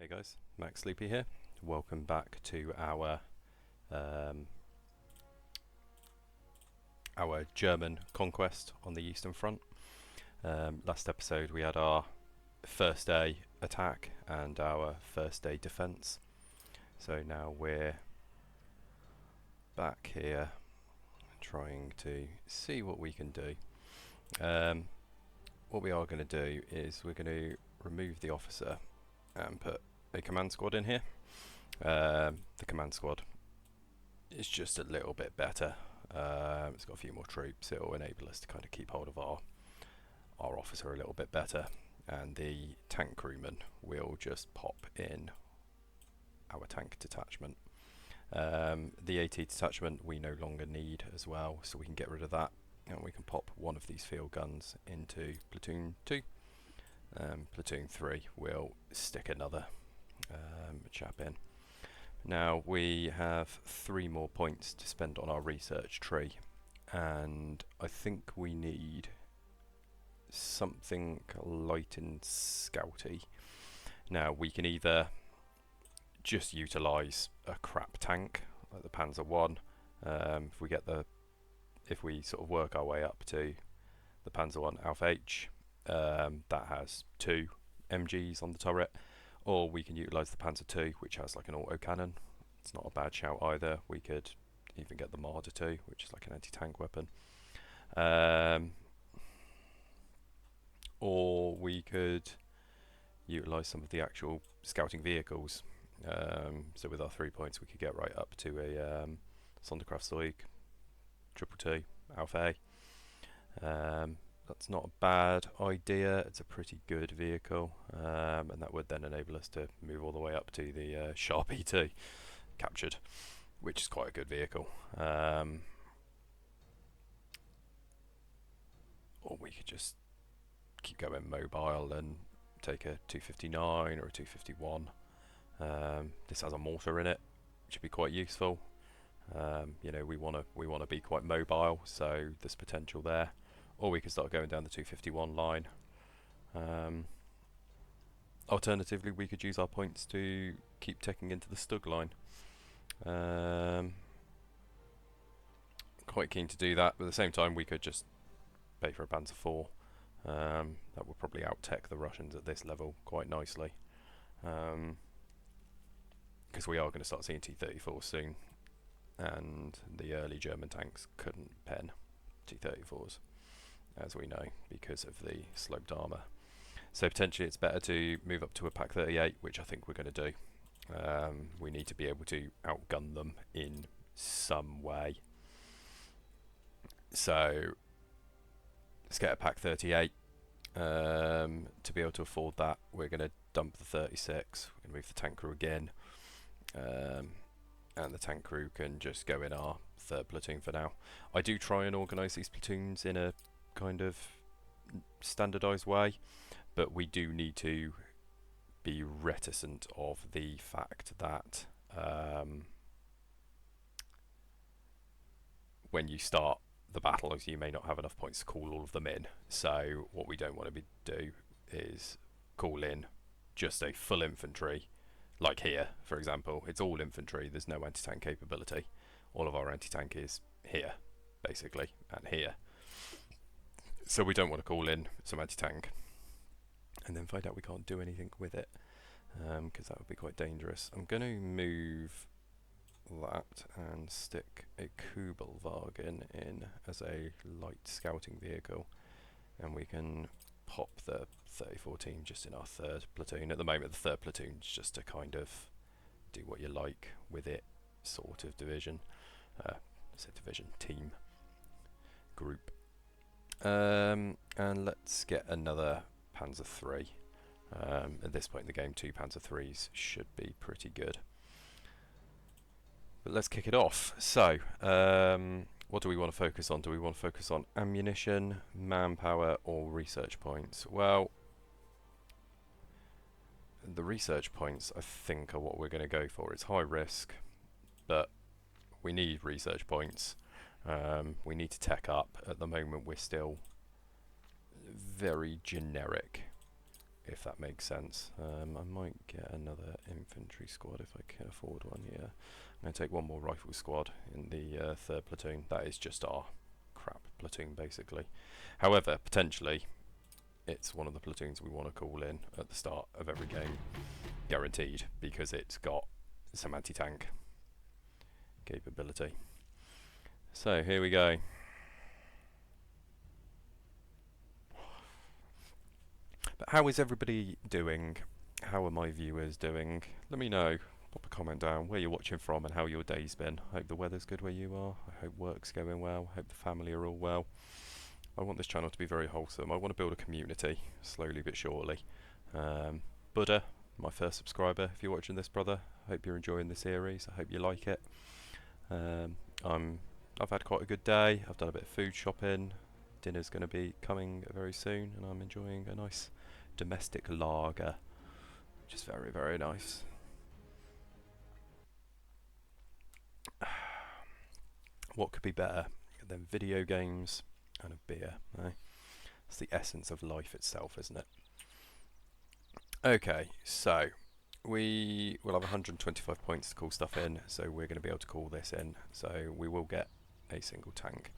guys, Max Sleepy here. Welcome back to our German Conquest on the Eastern Front. Last episode we had our first day attack and our first day defence. So now we're back here trying to see what we can do. What we are going to do is we're going to remove the officer and put a command squad in here. The command squad is just a little bit better. It's got a few more troops. It will enable us to kind of keep hold of our officer a little bit better, and the tank crewman will just pop in our tank detachment. The AT detachment we no longer need as well, so we can get rid of that, and we can pop one of these field guns into platoon 2. Platoon 3 will stick another chap in. Now we have 3 more points to spend on our research tree, and I think we need something light and scouty. Now we can either just utilise a crap tank like the Panzer 1. If we sort of work our way up to the Panzer 1 Alpha H, that has 2 MGs on the turret, or we can utilise the Panzer 2, which has like an autocannon. It's not a bad shout either. We could even get the Marder 2, which is like an anti-tank weapon, or we could utilise some of the actual scouting vehicles. So with our 3 points we could get right up to a Sonderkraftzeug 222 Alpha A. That's not a bad idea. It's a pretty good vehicle, and that would then enable us to move all the way up to the Sharp E2 captured, which is quite a good vehicle. Or we could just keep going mobile and take a 259 or a 251. This has a mortar in it, which would be quite useful. We want to be quite mobile, so there's potential there. Or we could start going down the 251 line. Alternatively, we could use our points to keep taking into the Stug line. Quite keen to do that, but at the same time we could just pay for a Panzer 4. That would probably out-tech the Russians at this level quite nicely. Because we are going to start seeing T-34s soon, and the early German tanks couldn't pen T-34s, as we know, because of the sloped armour. So potentially it's better to move up to a Pak 38, which I think we're going to do. We need to be able to outgun them in some way. So let's get a Pak 38. To be able to afford that, we're going to dump the 36. We're going to move the tank crew again. And the tank crew can just go in our 3rd platoon for now. I do try and organise these platoons in a kind of standardised way, but we do need to be reticent of the fact that when you start the battles you may not have enough points to call all of them in. So what we don't want to do is call in just a full infantry. Like here, for example, it's all infantry, there's no anti-tank capability. All of our anti-tank is here, basically, and here. So we don't want to call in some anti-tank and then find out we can't do anything with it, because that would be quite dangerous. I'm going to move that and stick a Kubelwagen in as a light scouting vehicle, and we can pop the 34 team just in our 3rd platoon. At the moment the 3rd platoon is just to kind of do what you like with it sort of division. Team group. And let's get another Panzer 3. At this point in the game 2 Panzer 3s should be pretty good. But let's kick it off. So what do we want to focus on? Do we want to focus on ammunition, manpower, or research points? Well, the research points I think are what we're going to go for. It's high risk, but we need research points. We need to tech up. At the moment we're still very generic if that makes sense. I might get another infantry squad if I can afford one. Yeah, I'm going to take one more rifle squad in the third platoon. That is just our crap platoon, basically. However, potentially, it's one of the platoons we want to call in at the start of every game, guaranteed, because it's got some anti-tank capability. So here we go. But how is everybody doing? How are my viewers doing? Let me know. Pop a comment down where you're watching from and how your day's been. I hope the weather's good where you are. I hope work's going well. I hope the family are all well. I want this channel to be very wholesome. I want to build a community, slowly but surely. Buddha, my first subscriber, if you're watching this, brother, I hope you're enjoying the series. I hope you like it. I've had quite a good day. I've done a bit of food shopping. Dinner's going to be coming very soon, and I'm enjoying a nice domestic lager, which is very, very nice. What could be better than video games and a beer, eh? It's the essence of life itself, isn't it? Okay, so we will have 125 points to call stuff in, so we're going to be able to call this in, so we will get a single tank.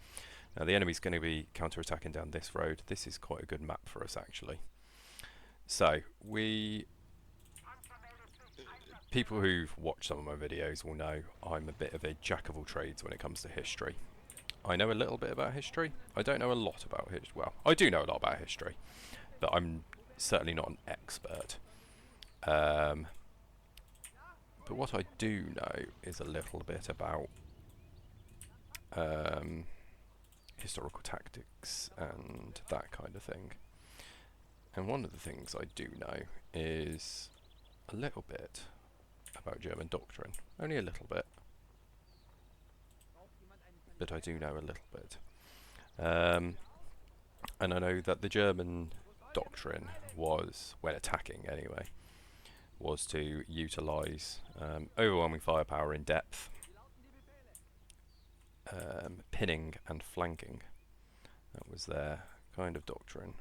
Now the enemy's going to be counter-attacking down this road. This is quite a good map for us, actually. So people who've watched some of my videos will know I'm a bit of a jack of all trades when it comes to history. I know a little bit about history. I don't know a lot about history. Well, I do know a lot about history, but I'm certainly not an expert. But what I do know is a little bit about historical tactics and that kind of thing. And one of the things I do know is a little bit about German doctrine. Only a little bit. But I do know a little bit. And I know that the German doctrine was, when attacking anyway, was to utilise overwhelming firepower in depth, pinning and flanking. That was their kind of doctrine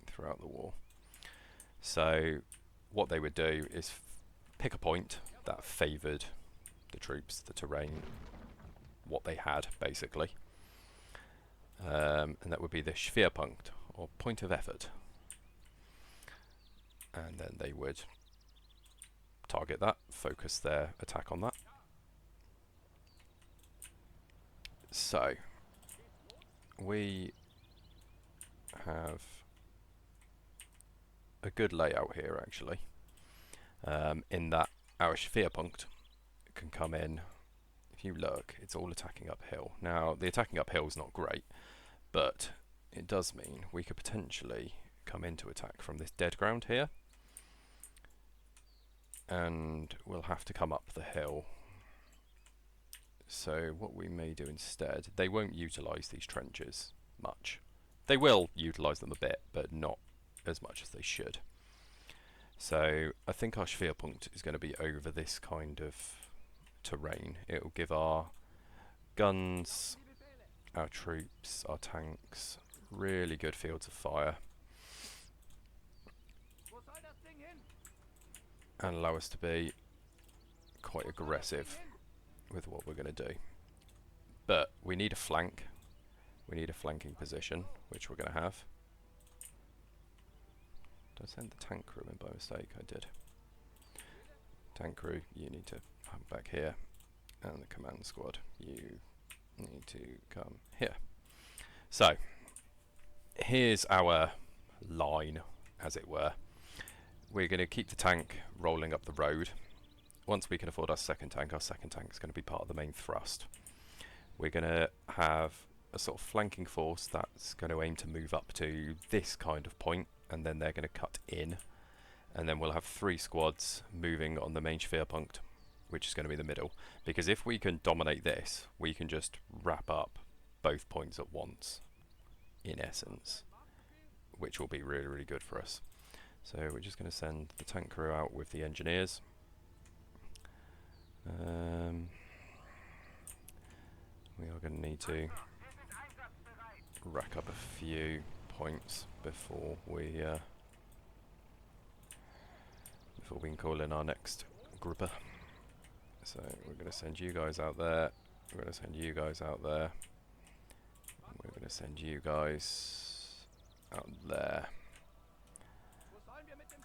throughout the war. So what they would do is pick a point that favoured the troops, the terrain, what they had basically, and that would be the Schwerpunkt, or point of effort, and then they would target that, focus their attack on that. So we have a good layout here actually, in that our Schwerpunkt can come in. If you look, it's all attacking uphill. Now the attacking uphill is not great, but it does mean we could potentially come into attack from this dead ground here, and we'll have to come up the hill. So what we may do instead, they won't utilise these trenches much. They will utilise them a bit, but not as much as they should. So I think our Schwerpunkt is going to be over this kind of terrain. It will give our guns, our troops, our tanks really good fields of fire, and allow us to be quite aggressive with what we're going to do. But we need a flank. We need a flanking position, which we're going to have. Did I send the tank crew in by mistake? I did. Tank crew, you need to come back here. And the command squad, you need to come here. So, here's our line, as it were. We're going to keep the tank rolling up the road. Once we can afford our second tank is going to be part of the main thrust. We're going to have a sort of flanking force that's going to aim to move up to this kind of point, and then they're going to cut in, and then we'll have 3 squads moving on the main Schwerpunkt, which is going to be the middle, because if we can dominate this, we can just wrap up both points at once, in essence, which will be really, really good for us. So we're just going to send the tank crew out with the engineers. We are going to need to rack up a few points before we before we can call in our next grouper. So we're going to send you guys out there. We're going to send you guys out there. We're going to send you guys out there.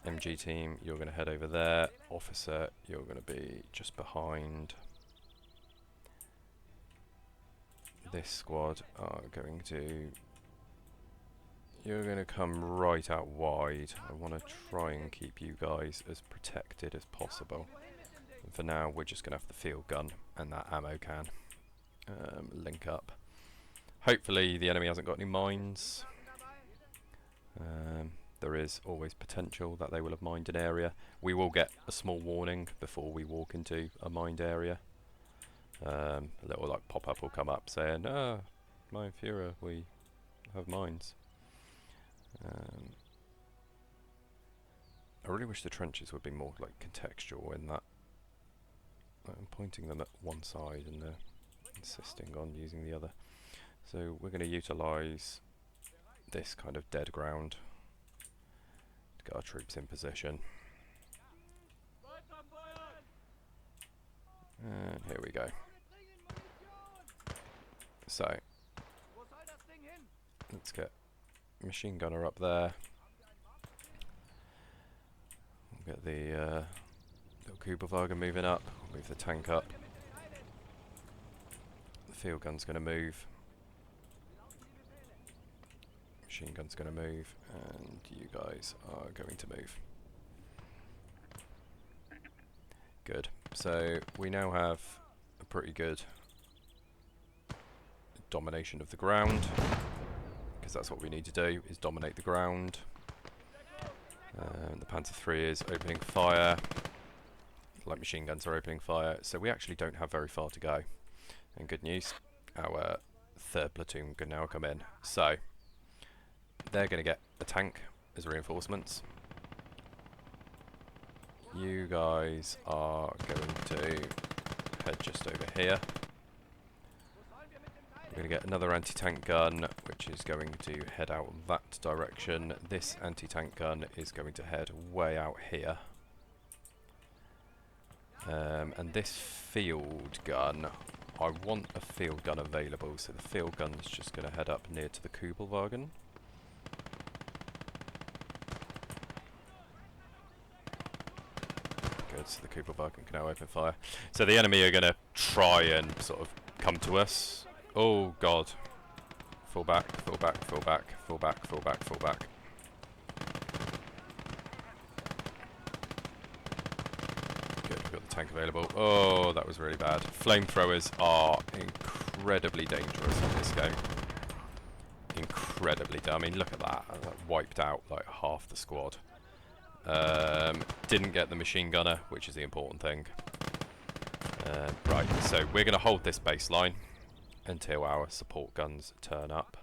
MG team, you're going to head over there. Officer, you're going to be just behind. This squad are going to... You're going to come right out wide. I want to try and keep you guys as protected as possible. And for now, we're just going to have the field gun and that ammo can link up. Hopefully the enemy hasn't got any mines. There is always potential that they will have mined an area. We will get a small warning before we walk into a mined area. A little like pop-up will come up saying, Mein Führer, we have mines. I really wish the trenches would be more like contextual in that. I'm pointing them at one side and they're insisting on using the other. So we're going to utilise this kind of dead ground to get our troops in position. And here we go. So let's get machine gunner up there. We'll get the little Kubelwagen moving up. Move the tank up. The field gun's going to move. Machine gun's going to move, and you guys are going to move. Good. So we now have a pretty good domination of the ground, because that's what we need to do, is dominate the ground. The Panther 3 is opening fire. Light machine guns are opening fire, so we actually don't have very far to go. And good news, our 3rd platoon can now come in. So they're going to get a tank as reinforcements. You guys are going to head just over here. We're going to get another anti-tank gun, which is going to head out that direction. This anti-tank gun is going to head way out here. And this field gun, I want a field gun available, so the field gun is just going to head up near to the Kubelwagen. Good, so the Kubelwagen can now open fire. So the enemy are going to try and sort of come to us. Oh god. Fall back, fall back, fall back, fall back, fall back, fall back. Good, we've got the tank available. Oh, that was really bad. Flamethrowers are incredibly dangerous in this game. Incredibly. I mean, look at that. That wiped out like half the squad. Didn't get the machine gunner, which is the important thing. Right, so we're going to hold this baseline until our support guns turn up.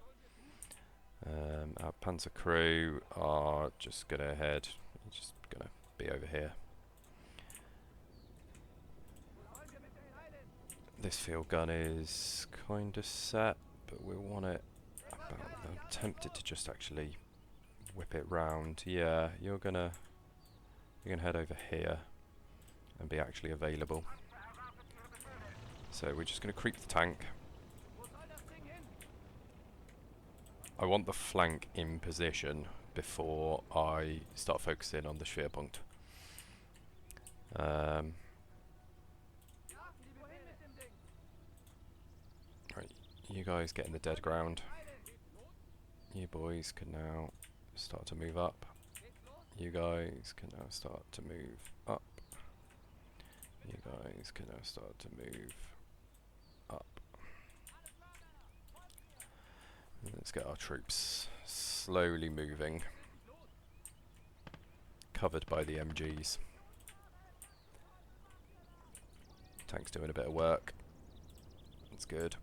Our Panzer crew are just going to head, just going to be over here. This field gun is kind of set, but we want it about, I'm tempted to just actually whip it round. Yeah, you're gonna head over here and be actually available. So we're just gonna creep the tank. I want the flank in position before I start focusing on the Schwerpunkt. Right, you guys get in the dead ground. You boys can now start to move up. You guys can now start to move up. You guys can now start to move up. Let's get our troops slowly moving, covered by the MGs. Tank's doing a bit of work. That's good.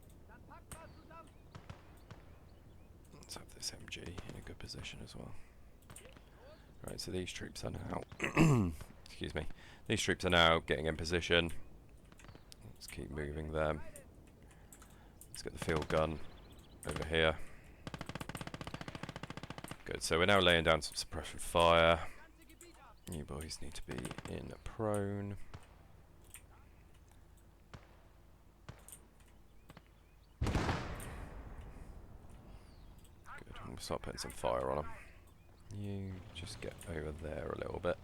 Let's have this MG in a good position as well. Right, so these troops are now excuse me. These troops are now getting in position. Let's keep moving them. Let's get the field gun over here. Good, so we're now laying down some suppression fire. You boys need to be in prone. Good. We'll start putting some fire on them. You just get over there a little bit.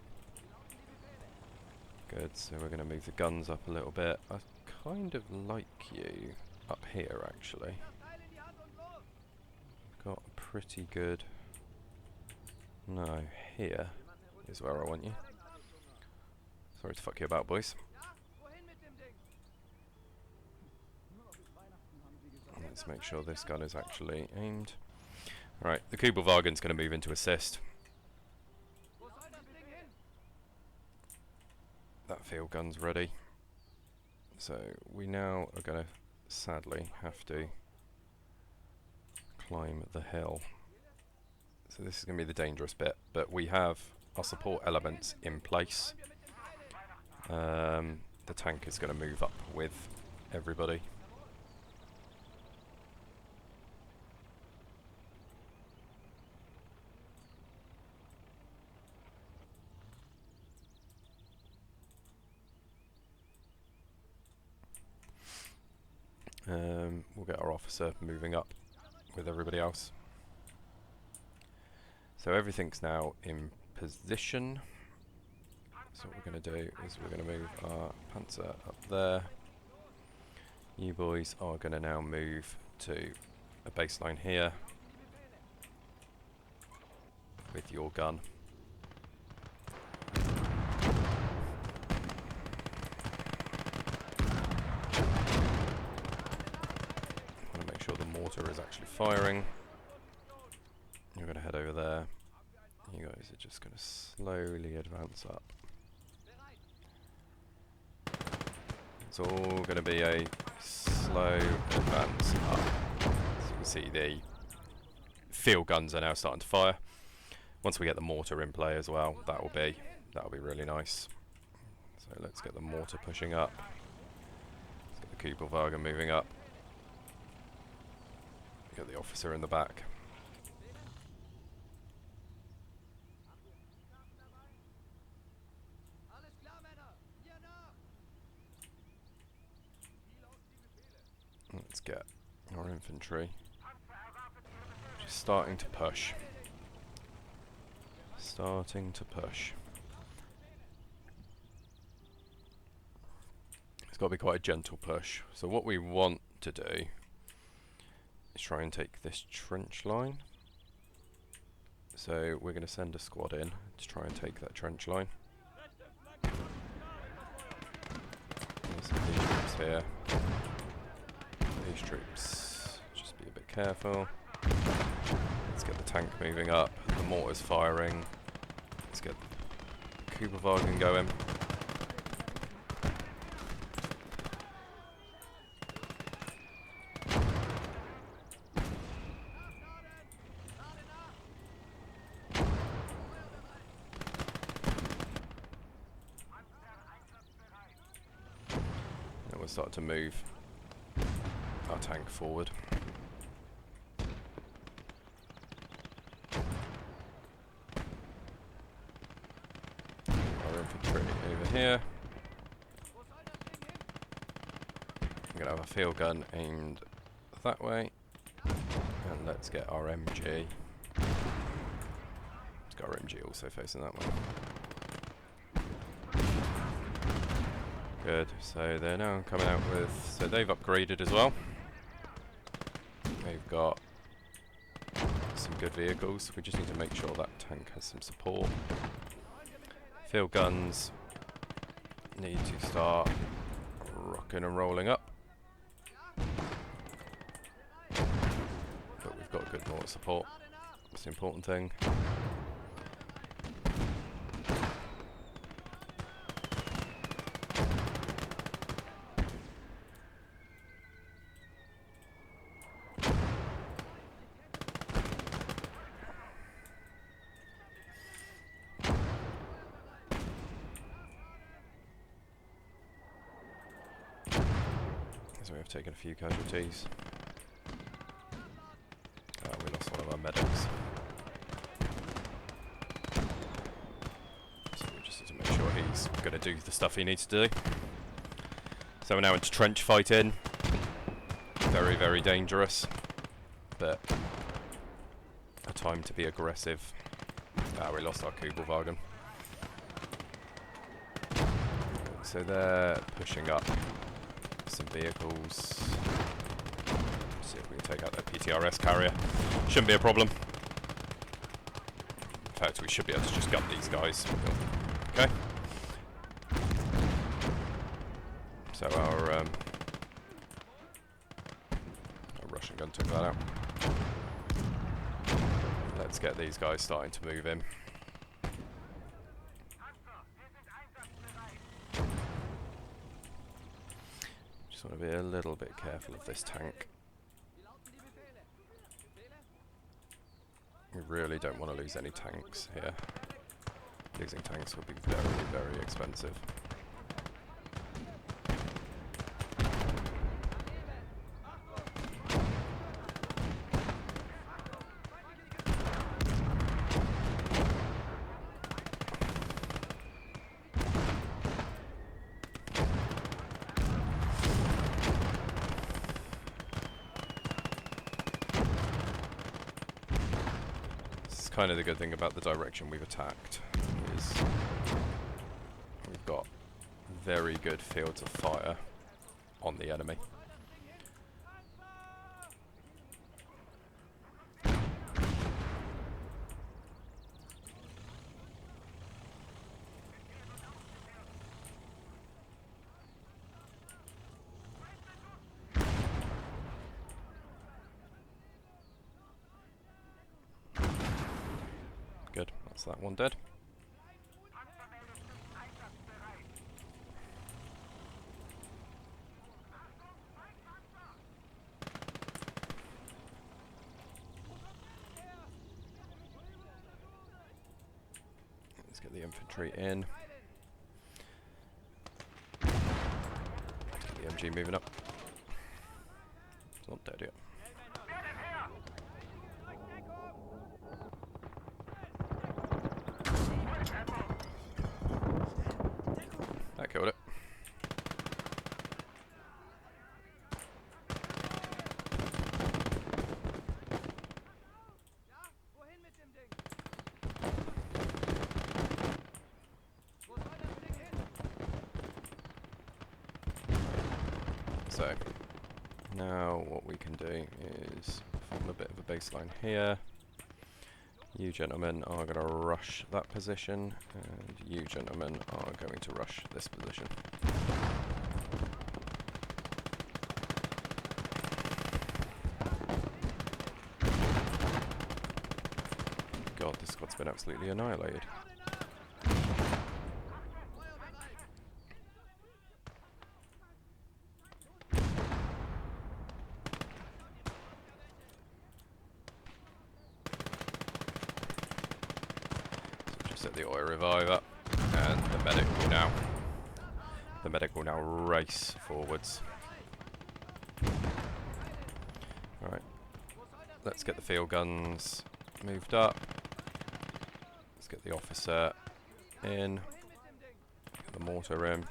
Good, so we're going to move the guns up a little bit. I kind of like you up here, actually. Got a pretty good... No, here is where I want you. Sorry to fuck you about, boys. Let's make sure this gun is actually aimed. Right, the Kubelwagen's going to move into assist. That field gun's ready. So we now are going to sadly have to climb the hill. So this is going to be the dangerous bit, but we have our support elements in place. The tank is going to move up with everybody. We'll get our officer moving up with everybody else. So everything's now in position. So what we're going to do is we're going to move our Panzer up there. You boys are going to now move to a baseline here with your gun. Mortar is actually firing. You're going to head over there. You guys are just going to slowly advance up. It's all going to be a slow advance up. As you can see, the field guns are now starting to fire. Once we get the mortar in play as well, that'll be really nice. So let's get the mortar pushing up. Let's get the Kubelwagen moving up. Get the officer in the back. Let's get our infantry just starting to push. Starting to push. It's got to be quite a gentle push. So what we want to do is try and take this trench line. So we're going to send a squad in to try and take that trench line. There's some of these troops here. These troops, just be a bit careful. Let's get the tank moving up. The mortar's firing. Let's get the Kubelwagen going. Start to move our tank forward. Our infantry over here. We're going to have a field gun aimed that way. And let's get our MG. Let's get our MG also facing that way. Good, so they're now coming out with, so they've upgraded as well. They've got some good vehicles. We just need to make sure that tank has some support. Field guns need to start rocking and rolling up. But we've got good mortar support. That's the important thing. So we've taken a few casualties. We lost one of our medics. So to do the stuff he needs to do. So we're now into trench fighting. Very, very dangerous, but a time to be aggressive. Ah, we lost our Kugelwagen. So they're pushing up some vehicles. See if we can take out their PTRS carrier. Shouldn't be a problem. In fact, we should be able to just gut these guys. Okay. So our Russian gun took that out. Let's get these guys starting to move in. Just want to be a little bit careful of this tank. We really don't want to lose any tanks here. Losing tanks would be very, very expensive. Kind of the good thing about the direction we've attacked is we've got very good fields of fire on the enemy. Good, that's that one dead. Let's get the infantry in. Let's get the MG moving up. It's not dead yet. That killed it. So now what we can do is form a bit of a baseline here. You gentlemen are going to rush that position, and you gentlemen are going to rush this position. God, this squad's been absolutely annihilated. Set the oil reviver, and the medic will now race forwards. Alright, let's get the field guns moved up. Let's get the officer in, get the mortar in.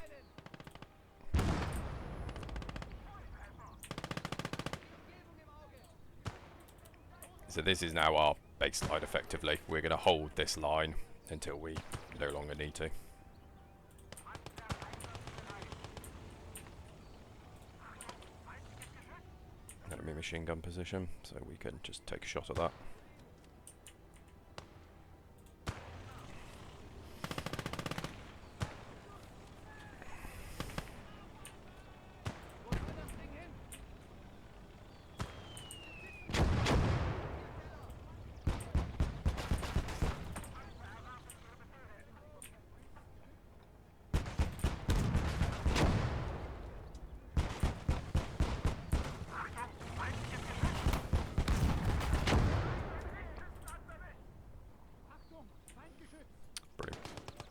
So this is now our baseline effectively. We're going to hold this line until we no longer need to. Enemy machine gun position, so we can just take a shot at that.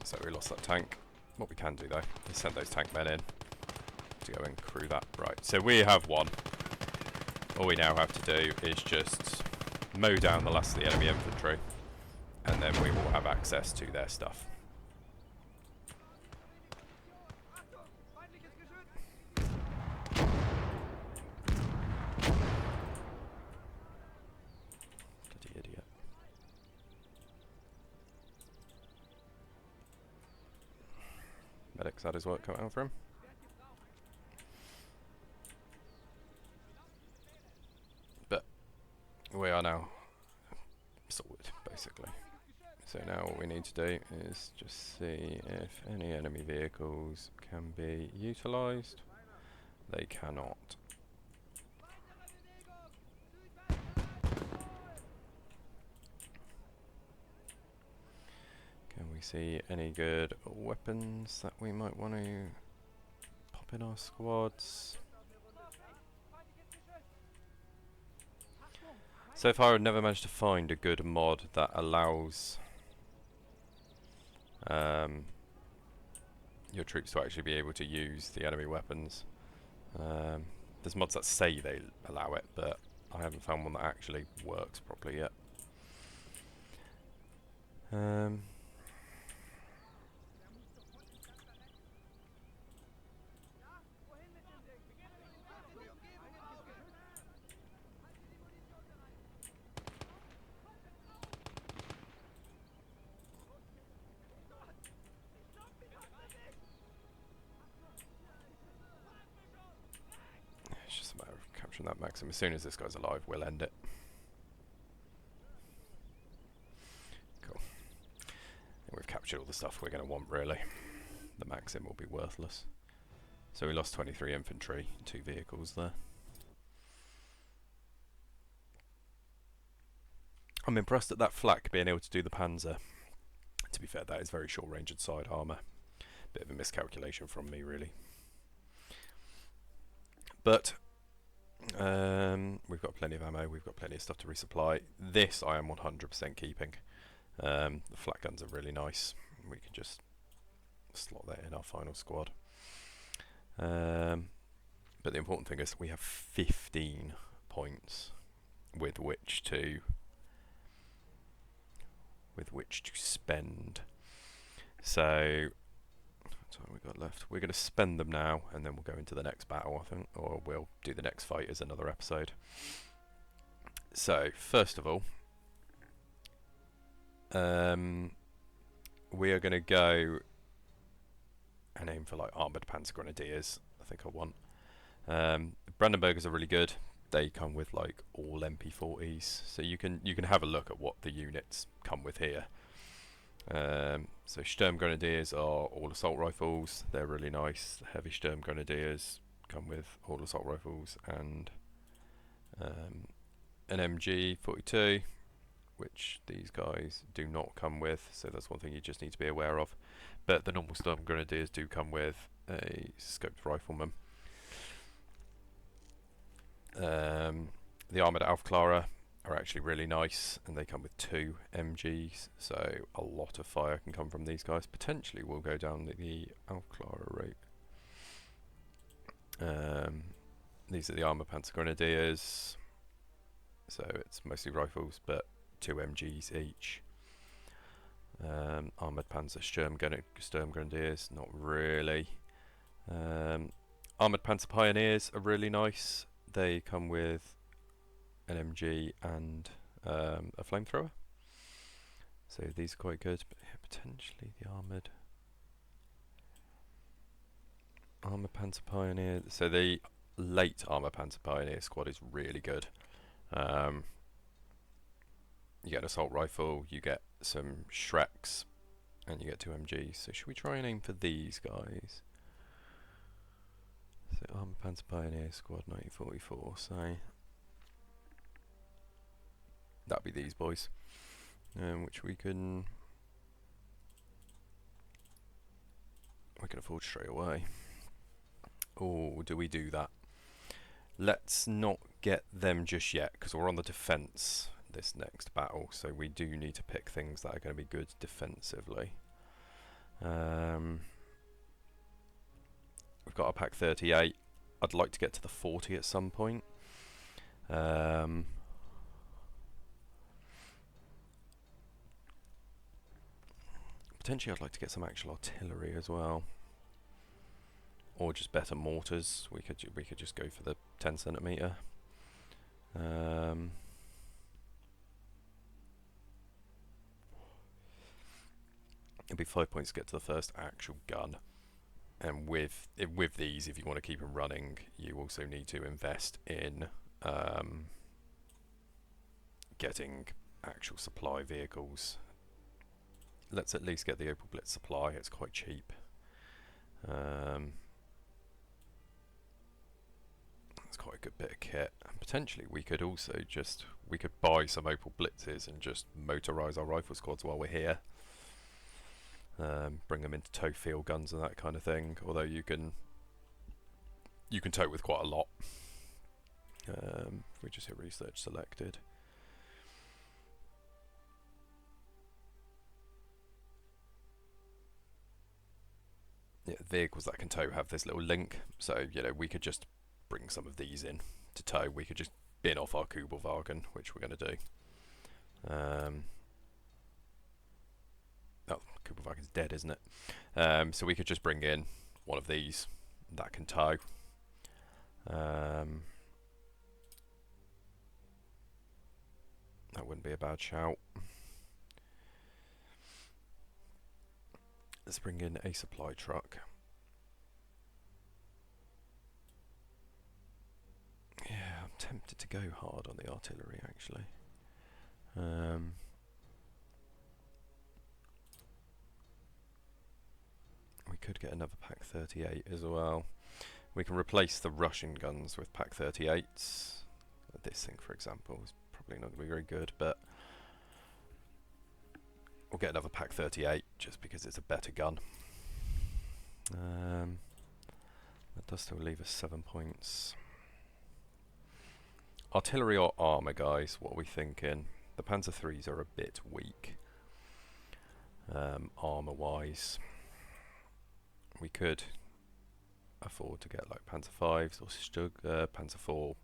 So we lost that tank. What we can do though is send those tank men in to go and crew that. Right, so we have won. All we now have to do is just mow down the last of the enemy infantry, and then we will have access to their stuff. Alex had his work cut out for him. But we are now sorted, basically. So now what we need to do is just see if any enemy vehicles can be utilised. They cannot. Can we see any good weapons that we might want to pop in our squads? So far I've never managed to find a good mod that allows your troops to actually be able to use the enemy weapons. There's mods that say they allow it, but I haven't found one that actually works properly yet. It's just a matter of capturing that maximum. As soon as this guy's alive, we'll end it. Cool. And we've captured all the stuff we're going to want, really. The Maxim will be worthless. So we lost 23 infantry, 2 vehicles there. I'm impressed at that flak being able to do the Panzer. To be fair, that is very short range and side armour. Bit of a miscalculation from me, really. But we've got plenty of ammo, we've got plenty of stuff to resupply. This I am 100% keeping. The flak guns are really nice. We can just slot that in our final squad. But the important thing is we have 15 points with which to spend. So that's what we've got left. We're going to spend them now, and then we'll go into the next battle, I think, or we'll do the next fight as another episode. So first of all, we are going to go and aim for like armoured Panzer Grenadiers. I think I want. Brandenburgers are really good. They come with like all MP40s, so you can have a look at what the units come with here. So Sturm Grenadiers are all assault rifles. They're really nice. The heavy Sturm Grenadiers come with all assault rifles and an MG42, which these guys do not come with. So that's one thing you just need to be aware of. But the normal Sturm Grenadiers do come with a scoped rifleman. The armoured Aufklärer are actually really nice, and they come with 2 MGs, so a lot of fire can come from these guys. Potentially we'll go down the Aufklärer route. These are the armoured Panzer Grenadiers, so it's mostly rifles, but 2 MGs each. Armoured Panzer Sturm Grenadiers, not really. Armoured Panzer Pioneers are really nice. They come with an MG and a flamethrower, so these are quite good. But potentially the armoured Panzer Pioneer. So the late Armoured Panzer Pioneer squad is really good. You get an assault rifle, you get some Shreks, and you get 2 MGs. So should we try and aim for these guys? So Armoured Panzer Pioneer squad 1944. So that'll be these boys, which we can afford straight away. Or do we do that? Let's not get them just yet, because we're on the defence this next battle, so we do need to pick things that are going to be good defensively. We've got our pack 38. I'd like to get to the 40 at some point. Potentially I'd like to get some actual artillery as well, or just better mortars. We could just go for the 10 centimetre. It'd be 5 points to get to the first actual gun. And with these, if you want to keep them running, you also need to invest in getting actual supply vehicles. Let's at least get the Opel Blitz supply. It's quite cheap. It's quite a good bit of kit. And potentially we could also we could buy some Opel Blitzes and just motorise our rifle squads while we're here. Bring them into tow field guns and that kind of thing. Although you can tow with quite a lot. If we just hit research selected. Yeah, vehicles that can tow have this little link, so you know we could just bring some of these in to tow. We could just bin off our Kubelwagen, which we're going to do. Oh, Kubelwagen's dead, isn't it? So we could just bring in one of these that can tow. That wouldn't be a bad shout. Let's bring in a supply truck. Yeah, I'm tempted to go hard on the artillery actually. We could get another Pak 38 as well. We can replace the Russian guns with Pak 38s. This thing, for example, is probably not going to be very good, but we'll get another Pak 38 just because it's a better gun. That does still leave us 7 points. Artillery or armour, guys? What are we thinking? The Panzer IIIs are a bit weak, armour-wise. We could afford to get like Panzer Vs or Panzer IV.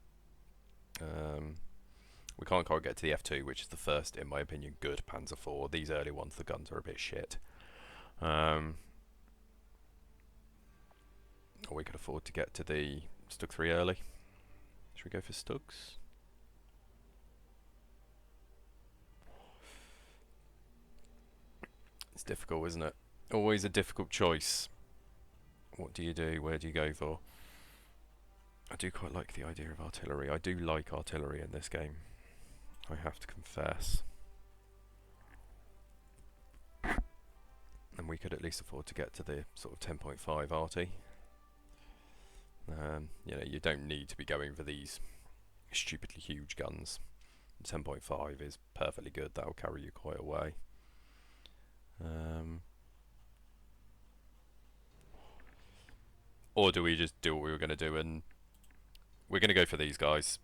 We can't quite get to the F2, which is the first, in my opinion, good Panzer IV. These early ones, the guns are a bit shit. Or we could afford to get to the Stug 3 early. Should we go for Stugs? It's difficult, isn't it? Always a difficult choice. What do you do? Where do you go for? I do quite like the idea of artillery. I do like artillery in this game, I have to confess. And we could at least afford to get to the sort of 10.5 arty. You know, you don't need to be going for these stupidly huge guns. 10.5 is perfectly good. That'll carry you quite a way. Or do we just do what we were going to do and we're going to go for these guys.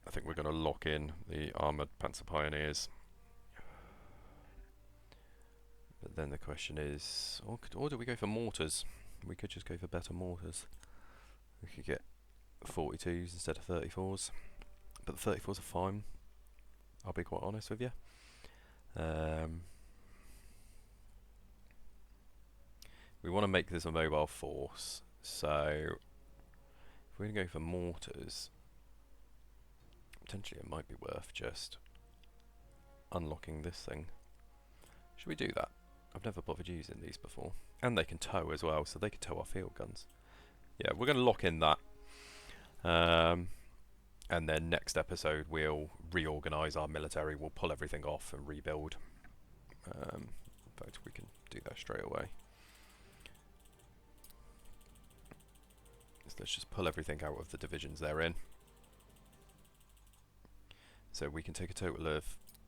I think we're going to lock in the Armoured Panzer Pioneers. But then the question is, or do we go for mortars? We could just go for better mortars. We could get 42s instead of 34s. But the 34s are fine, I'll be quite honest with you. We want to make this a mobile force, so if we're going to go for mortars, potentially it might be worth just unlocking this thing. Should we do that? I've never bothered using these before. And they can tow as well, so they can tow our field guns. Yeah, we're going to lock in that. And then next episode we'll reorganise our military, we'll pull everything off and rebuild. In fact, we can do that straight away. So let's just pull everything out of the divisions they're in. So we can take a total of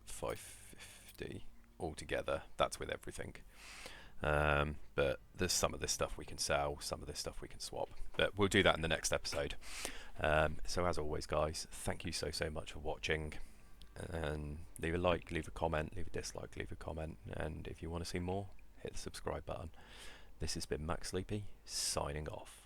550 altogether, that's with everything. But there's some of this stuff we can sell, some of this stuff we can swap. But we'll do that in the next episode. So as always guys, thank you so much for watching. And leave a like, leave a comment, leave a dislike, leave a comment. And if you want to see more, hit the subscribe button. This has been Max Sleepy, signing off.